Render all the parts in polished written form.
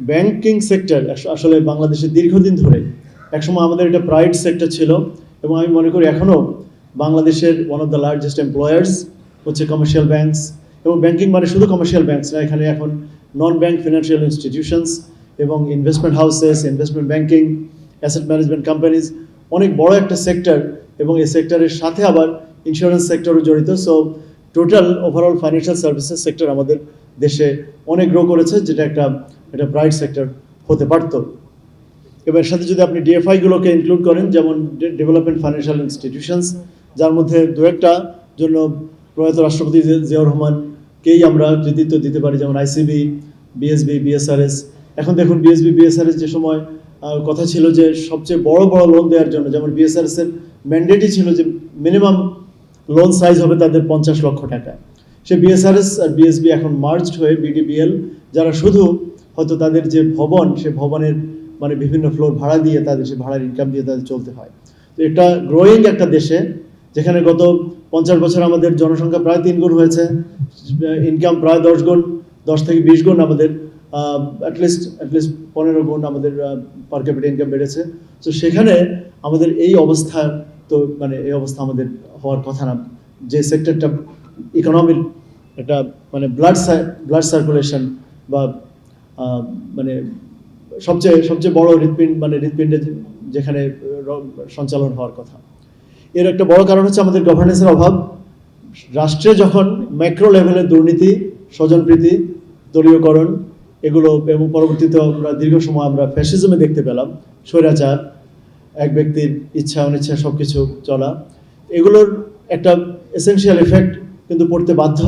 Banking sector আসলে বাংলাদেশে দীর্ঘদিন ধরে একসময় আমাদের এটা প্রাইড সেক্টর ছিল, এবং আমি মনে করি এখনও বাংলাদেশের one of the largest employers হচ্ছে কমার্শিয়াল ব্যাংকস। এবং ব্যাংকিং মানে শুধু কমার্শিয়াল ব্যাংকস না, এখানে এখন নন ব্যাংক ফিনান্সিয়াল ইনস্টিটিউশনস এবং investment houses, investment banking, asset management companies অনেক বড় একটা সেক্টর, এবং এই সেক্টরের সাথে আবার ইন্স্যুরেন্স সেক্টরও জড়িত। So total overall financial services sector আমাদের দেশে অনেক গ্রো করেছে, যেটা একটা প্রাইড সেক্টর হতে পারত। এবার সাথে যদি আপনি ডিএফআইগুলোকে ইনক্লুড করেন, যেমন ডেভেলপমেন্ট ফাইন্যান্সিয়াল ইনস্টিটিউশনস, যার মধ্যে দু একটা জন্য প্রয়াত রাষ্ট্রপতি জিয়াউর রহমানকেই আমরা কৃতিত্ব দিতে পারি, যেমন আইসিবি, বিএসবি, বিএসআরএস। এখন দেখুন বিএসবি, বিএসআরএস যে সময় কথা ছিল যে সবচেয়ে বড় বড় লোন দেওয়ার জন্য, যেমন বিএসআরএস এর ম্যান্ডেটই ছিল যে মিনিমাম লোন সাইজ হবে তাদের 50 লক্ষ টাকা। সে বিএসআরএস আর বিএসবি এখন মার্জড হয়ে বিডিবিএল, যারা শুধু হয়তো তাদের যে ভবন, সে ভবনের মানে বিভিন্ন ফ্লোর ভাড়া দিয়ে তাদের সে ভাড়ার ইনকাম দিয়ে তাদের চলতে হয়। তো এটা গ্রোয়িং একটা দেশে, যেখানে গত 50 বছর আমাদের জনসংখ্যা প্রায় 3 গুণ হয়েছে, ইনকাম প্রায় 10 গুণ, 10 থেকে 20 গুণ আমাদের অ্যাটলিস্ট 15 গুণ আমাদের পার ক্যাপিটা ইনকাম বেড়েছে। তো সেখানে আমাদের এই অবস্থা, তো মানে এই অবস্থা আমাদের হওয়ার কথা না। যে সেক্টরটা ইকোনমির একটা মানে ব্লাড সার্কুলেশন বা মানে সবচেয়ে বড় হৃৎপিণ্ড, মানে হৃৎপিণ্ডে যেখানে সঞ্চালন হওয়ার কথা, এর একটা বড় কারণ হচ্ছে আমাদের গভর্নেন্সের অভাব। রাষ্ট্রে যখন ম্যাক্রো লেভেলের দুর্নীতি, স্বজনপ্রীতি, দলীয়করণ এগুলো, এবং পরবর্তীতে আমরা দীর্ঘ সময় আমরা ফ্যাসিজমে দেখতে পেলাম, স্বৈরাচার, এক ব্যক্তির ইচ্ছা অনিচ্ছা সব কিছু চলা, এগুলোর একটা এসেনশিয়াল এফেক্ট কিন্তু পড়তে বাধ্য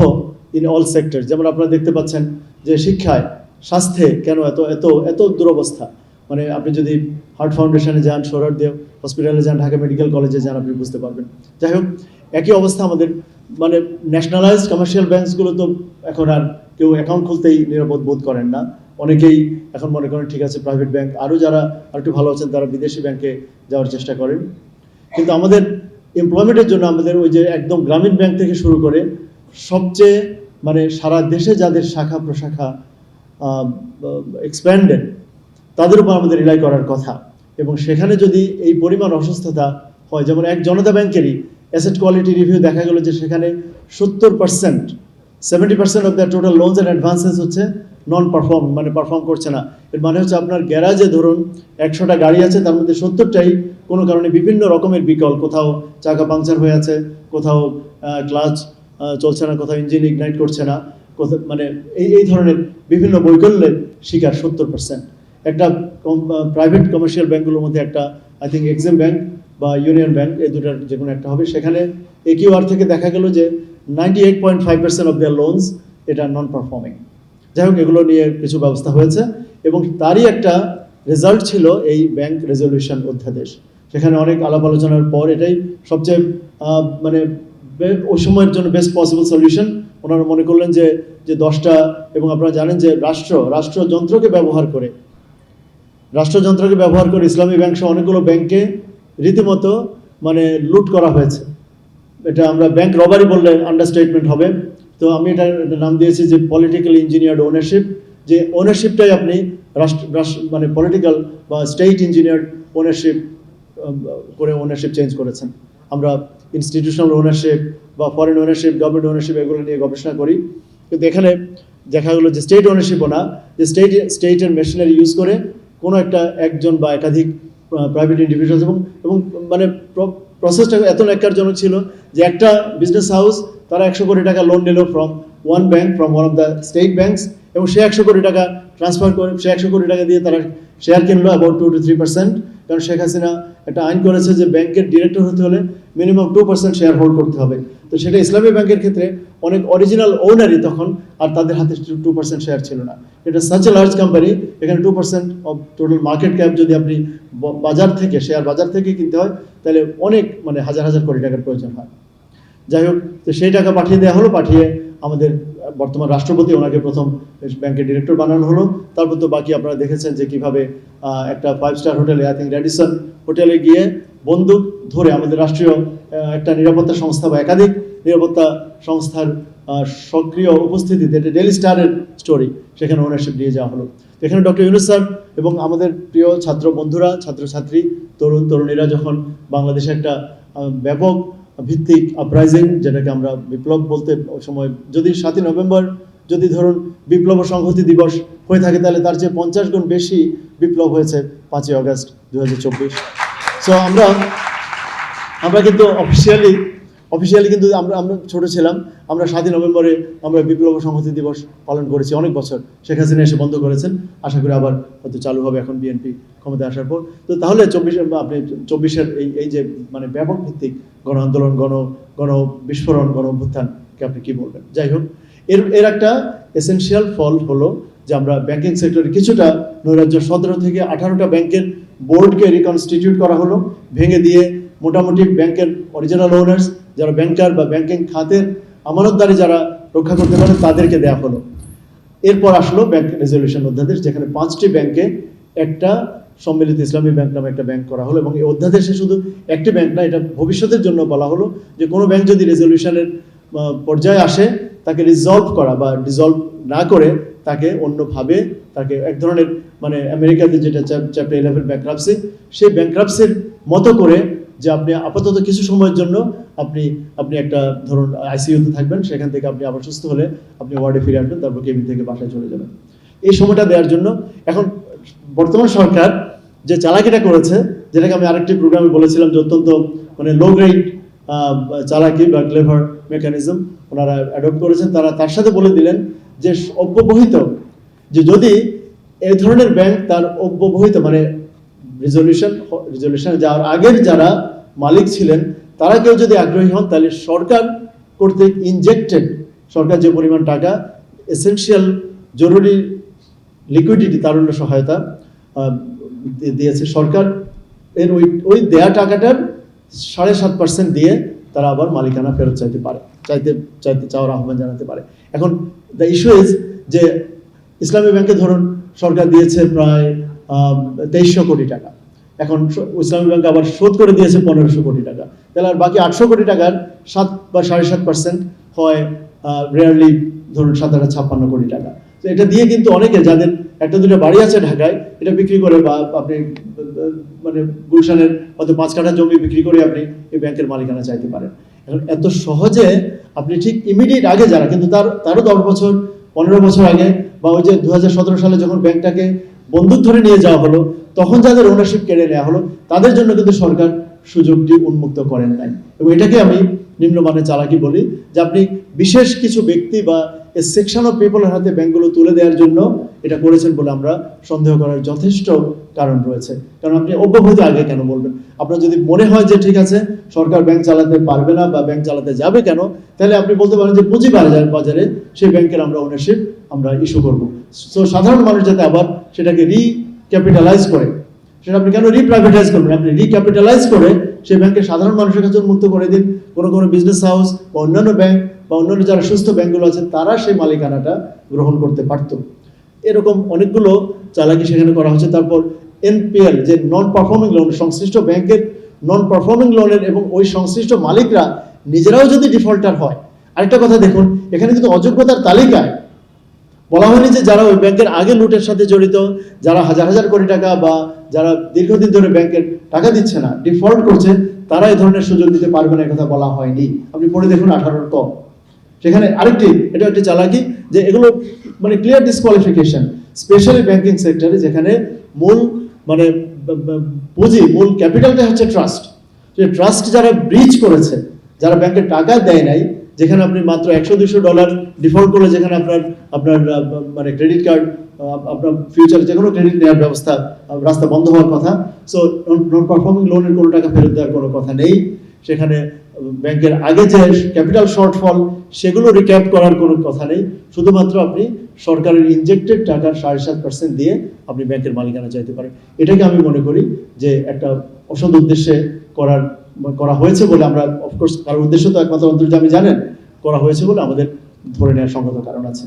ইন অল সেক্টর। যেমন আপনারা দেখতে পাচ্ছেন যে শিক্ষায়, স্বাস্থ্যে কেন এত এত এত দুরবস্থা। মানে আপনি যদি হার্ট ফাউন্ডেশনে যান, সোহরাওয়ার্দী হসপিটালে যান, ঢাকা মেডিকেল কলেজে যান, আপনি বুঝতে পারবেন। যাই হোক, একই অবস্থা আমাদের মানে ন্যাশনালাইজড কমার্শিয়াল ব্যাংকসগুলো তো এখন আর কেউ অ্যাকাউন্ট খুলতেই নিরাপদ বোধ করেন না। অনেকেই এখন মনে করেন ঠিক আছে প্রাইভেট ব্যাংক, আরও যারা আর একটু ভালো আছেন তারা বিদেশি ব্যাংকে যাওয়ার চেষ্টা করেন। কিন্তু আমাদের এমপ্লয়মেন্টের জন্য আমাদের ওই যে একদম গ্রামীণ ব্যাংক থেকে শুরু করে সবচেয়ে মানে সারা দেশে যাদের শাখা প্রশাখা এক্সপ্যান্ডেড, তাদের উপর আমাদের রিলাই করার কথা। এবং সেখানে যদি এই পরিমাণ অসুস্থতা হয়, যেমন এক জনতা ব্যাংকেরই অ্যাসেট কোয়ালিটি রিভিউ দেখা গেল যে সেখানে 70% of the total loans and advances হচ্ছে নন পারফর্ম, মানে পারফর্ম করছে না। এর মানে হচ্ছে আপনার গ্যারাজে ধরুন 100টা গাড়ি আছে, তার মধ্যে 70টাই কোনো কারণে বিভিন্ন রকমের বিকল, কোথাও চাকা পাংচার হয়ে আছে, কোথাও ক্লাচ চলছে না, কোথাও ইঞ্জিন ইগনাইট করছে না, কোথাও মানে এই ধরনের বিভিন্ন বৈকল্যের শিকার 70%। একটা প্রাইভেট কমার্শিয়াল ব্যাংকগুলোর মধ্যে একটা আই থিঙ্ক এক্সিম ব্যাংক বা ইউনিয়ন ব্যাংক, এই দুটার যে কোনো একটা হবে, সেখানে একিউআর থেকে দেখা গেল যে 98.5% অফ দেয়ার লোনস এটা নন পারফর্মিং। যাই হোক, এগুলো নিয়ে কিছু ব্যবস্থা হয়েছে, এবং তারই একটা রেজাল্ট ছিল এই ব্যাংক রেজলিউশন অধ্যাদেশ। সেখানে অনেক আলাপ আলোচনার পর এটাই সবচেয়ে মানে ওই সময়ের জন্য বেস্ট পসিবল সলিউশন। ওনারা মনে করলেন যে 10টা, এবং আপনারা জানেন যে রাষ্ট্রযন্ত্রকে ব্যবহার করে ইসলামী ব্যাংক সহ অনেকগুলো ব্যাংকে রীতিমতো মানে লুট করা হয়েছে। এটা আমরা ব্যাংক রবারি বললে আন্ডারস্টেটমেন্ট হবে। তো আমি এটা নাম দিয়েছি যে পলিটিক্যাল ইঞ্জিনিয়ার্ড ওনারশিপ, যে ওনারশিপটাই আপনি মানে পলিটিক্যাল বা স্টেট ইঞ্জিনিয়ার্ড ওনারশিপ করে ওনারশিপ চেঞ্জ করেছেন। আমরা ইনস্টিটিউশনাল ওনারশিপ বা ফরেন ওনারশিপ, গভর্নমেন্ট ওনারশিপ এগুলো নিয়ে গবেষণা করি, কিন্তু এখানে দেখা গেলো যে স্টেট ওনারশিপও না, যে স্টেটের মেশিনারি ইউজ করে কোনো একজন বা একাধিক প্রাইভেট ইন্ডিভিজুয়ালস, এবং মানে প্রসেসটা এত ন্যাক্কারজনক ছিল যে একটা বিজনেস হাউস তারা 100 কোটি টাকা লোন নিল from one of the state banks, এবং সে 100 কোটি টাকা ট্রান্সফার করে, সে 100 কোটি টাকা দিয়ে তারা শেয়ার কিনলো অ্যাবাউট 2 to 3%। কারণ শেখ হাসিনা একটা আইন করেছে যে ব্যাংকের ডিরেক্টর হতে হলে মিনিমাম 2% শেয়ার হোল্ড করতে হবে। তো সেটা ইসলামী ব্যাংকের ক্ষেত্রে অনেক অরিজিনাল ওনারই তখন, আর তাদের হাতে 2% শেয়ার ছিল না। এটা সাচ এ লার্জ কোম্পানি, এখানে 2% অফ টোটাল মার্কেট ক্যাপ যদি আপনি শেয়ার বাজার থেকে কিনতে হয়, তাহলে অনেক মানে হাজার হাজার কোটি টাকার প্রয়োজন হয়। যাই হোক, তো সেই টাকা পাঠিয়ে দেওয়া হলো, পাঠিয়ে আমাদের বর্তমান রাষ্ট্রপতি ওনাকে প্রথম ব্যাংকের ডিরেক্টর বানানো হলো। তারপর তো বাকি আপনারা দেখেছেন যে কিভাবে একটা 5 স্টার হোটেলে, আই থিঙ্ক র্যাডিসন হোটেলে গিয়ে বন্দুক ধরে আমাদের রাষ্ট্রীয় একটা নিরাপত্তা সংস্থা বা একাধিক নিরাপত্তা সংস্থার সক্রিয় উপস্থিতিতে, এটা ডেইলি স্টারের স্টোরি, সেখানে ওনারশিপ নিয়ে যাওয়া হলো। এখানে ডক্টর ইউনূস স্যার এবং আমাদের প্রিয় ছাত্র বন্ধুরা, ছাত্রছাত্রী, তরুণ তরুণীরা যখন বাংলাদেশে একটা ব্যাপক ভিত্তিক আপরাইজিং, যেটাকে আমরা বিপ্লব বলতে ওই সময়, যদি 7ই নভেম্বর যদি ধরুন বিপ্লব ও সংহতি দিবস হয়ে থাকে, তাহলে তার চেয়ে 50 গুণ বেশি বিপ্লব হয়েছে 5ই আগস্ট 2024। সো আমরা কিন্তু অফিসিয়ালি কিন্তু আমরা ছোট ছিলাম, আমরা 7ই নভেম্বরে আমরা বিপ্লব ও সংহতি দিবস পালন করেছি অনেক বছর। শেখ হাসিনা এসে বন্ধ করেছেন, আশা করি আবার হয়তো চালু হবে এখন বিএনপি ক্ষমতায় আসার পর। তো তাহলে আপনি 24-এর এই যে মানে ব্যাপক ভিত্তিক গণ আন্দোলন, গণ বিস্ফোরণ, গণ অভ্যুত্থানকে আপনি কি বলবেন? যাই হোক, এর একটা এসেনশিয়াল ফল হলো যে আমরা ব্যাংকিং সেক্টরে কিছুটা নৈরাজ্য, 17 থেকে 18টা ব্যাংকের বোর্ডকে রিকনস্টিটিউট করা হলো, ভেঙে দিয়ে মোটামুটি ব্যাংকের অরিজিনাল ওনার্স, যারা ব্যাংকার বা ব্যাংকিং খাতের আমানতদারি যারা রক্ষা করতে পারে, তাদেরকে দেওয়া হলো। এরপর আসলো ব্যাংক রেজলিউশন অধ্যাদেশ, যেখানে 5টি ব্যাংকে একটা সম্মিলিত ইসলামী ব্যাংক নামে একটা ব্যাংক করা হলো। এবং এই অধ্যাদেশে শুধু একটি ব্যাংক না, এটা ভবিষ্যতের জন্য বলা হলো যে কোনো ব্যাংক যদি রেজলিউশনের পর্যায়ে আসে, তাকে রিজলভ করা বা ডিজলভ না করে তাকে অন্যভাবে, তাকে এক ধরনের মানে আমেরিকাতে যেটা চ্যাপ্টার 11 ব্যাংক্রাপসি, সেই ব্যাংক্রাপসির মতো করে, যে আপনি আপাতত কিছু সময়ের জন্য আপনি একটা ধরুন আইসিইউতে থাকবেন, সেখান থেকে আপনি আবার সুস্থ হলে আপনি ওয়ার্ডে ফিরে আসবেন, তারপর কেবিন থেকে বাসায় চলে যাবেন। এই সময়টা দেওয়ার জন্য এখন বর্তমান সরকার যে চালাকিটা করেছে, যেটাকে আমি আরেকটি প্রোগ্রামে বলেছিলাম যে অত্যন্ত মানে লো গ্রেড চালাকি বা ক্লেভার মেকানিজম ওনারা অ্যাডপ্ট করেছেন। তার সাথে বলে দিলেন যে অব্যবহিত, যে যদি এই ধরনের ব্যাংক তার অব্যবহিত মানে রেজলিউশন যাওয়ার আগের যারা মালিক ছিলেন, তারা কেউ যদি আগ্রহী হন, তাহলে সরকার কর্তৃক ইনজেক্টেড, সরকার যে পরিমাণ টাকা এসেনশিয়াল জরুরি লিকুইডিটি তারুণ্য সহায়তা দিয়েছে সরকার, এর ওই দেয়া টাকাটার 7.5% দিয়ে তারা আবার মালিকানা ফেরত চাওয়ার আহ্বান জানাতে পারে। এখন দ্য ইস্যু ইজ যে ইসলামী ব্যাংকে ধরুন সরকার দিয়েছে প্রায় 2300 কোটি টাকা, এখন ইসলামী ব্যাংক আবার শোধ করে দিয়েছে 1500 কোটি টাকা, তাহলে আর বাকি 800 কোটি টাকার 7 বা 7.5% হয় রেয়ারলি ধরুন 57 কোটি টাকা। তো এটা দিয়ে কিন্তু অনেকে, যাদের একটা দুটো বাড়ি আছে ঢাকায়, এটা বিক্রি করে বা আপনি মানে গুলশানের হয়তো 5 কাঠা জমি বিক্রি করে আপনি এই ব্যাংকের মালিকানা চাইতে পারেন। এখন এত সহজে আপনি ঠিক ইমিডিয়েট আগে যারা, কিন্তু তারও 10 বছর 15 বছর আগে, বা ওই যে 2017 সালে যখন ব্যাংকটাকে বন্দুক ধরে নিয়ে যাওয়া হলো, তখন যাদের ওনারশিপ কেড়ে নেওয়া হলো, তাদের জন্য কিন্তু সরকার সুযোগটি উন্মুক্ত করেন নাই। এবং এটাকে আমি নিম্নমানের চালাকি বলি, যে আপনি বিশেষ কিছু ব্যক্তি বা সেকশন অফ পিপলের হাতে ব্যাংকগুলো তুলে দেওয়ার জন্য এটা করেছেন বলে আমরা সন্দেহ করার যথেষ্ট কারণ রয়েছে। কারণ আপনি অব্যবহিত আগে কেন বলবেন? আপনার যদি মনে হয় যে ঠিক আছে সরকার ব্যাংক চালাতে পারবে না বা ব্যাংক চালাতে যাবে কেন, তাহলে আপনি বলতে পারেন যে পুঁজি বাজারে সেই ব্যাংকের আমরা ওনারশিপ আমরা ইস্যু করবো। সো সাধারণ মানুষ যাতে আবার সেটাকে রিক্যাপিটালাইজ করে, সেটা আপনি কেন রিপ্রাইভেটাইজ করবেন? আপনি রিক্যাপিটালাইজ করে সেই ব্যাংকে সাধারণ মানুষের কাছে মুক্ত করে দিন। কোনো বিজনেস হাউস বা অন্যান্য ব্যাংক বা অন্যান্য যারা সুস্থ ব্যাংকগুলো আছে, তারা সেই মালিকানাটা গ্রহণ করতে পারত। এরকম অনেকগুলো চালাকি সেখানে করা হচ্ছে। তারপর এনপিএল, যে নন পারফর্মিং লোন, সংশ্লিষ্ট ব্যাংকের নন পারফর্মিং লোনের এবং ওই সংশ্লিষ্ট মালিকরা নিজেরাও যদি ডিফল্টার হয়। আরেকটা কথা দেখুন, এখানে কিন্তু অযোগ্যতার তালিকায় বলা হয়নি যে যারা ওই ব্যাংকের আগে লুটের সাথে জড়িত, যারা হাজার হাজার কোটি টাকা বা যারা দীর্ঘদিন ধরে ব্যাংকের টাকা দিচ্ছে না, ডিফল্ট করছে, তারা এই ধরনের সুযোগ দিতে পারবে না, কথা বলা হয়নি। আপনি পড়ে দেখুন 18 ক। সেখানে আরেকটি, এটা একটি চালাকি, যে এগুলো মানে ক্লিয়ার ডিসকোয়ালিফিকেশন, স্পেশালি ব্যাংকিং সেক্টরে, যেখানে মূল মানে পুঁজি, মূল ক্যাপিটালটা হচ্ছে ট্রাস্ট। যে ট্রাস্ট যারা ব্রিচ করেছে, যারা ব্যাংকের টাকা দেয় নাই, যেখানে আপনি মাত্র $100-200 ডিফল্ট করলে যেখানে আপনার মানে ক্রেডিট কার্ড, আপনার ফিউচারে যে কোনো ক্রেডিট নেওয়ার রাস্তা বন্ধ হওয়ার কথা। সো নন পারফর্মিং লোনের কোনো টাকা ফেরত দেওয়ার কোনো কথা নেই। সেখানে ব্যাংকের আগে যে ক্যাপিটাল শর্টফল, সেগুলো রিক্যাপ করার কোনো কথা নেই। শুধুমাত্র আপনি সরকারের ইনজেক্টেড টাকার 7.5% দিয়ে আপনি ব্যাংকের মালিকানা চাইতে পারেন। এটাকে আমি মনে করি যে একটা অসৎ উদ্দেশ্যে করা হয়েছে বলে আমরা, অফকোর্স কারোর উদ্দেশ্য তো একমাত্র অন্তর্যামী জানেন, করা হয়েছে বলে আমাদের ধরে নেওয়ার সঙ্গত কারণ আছে।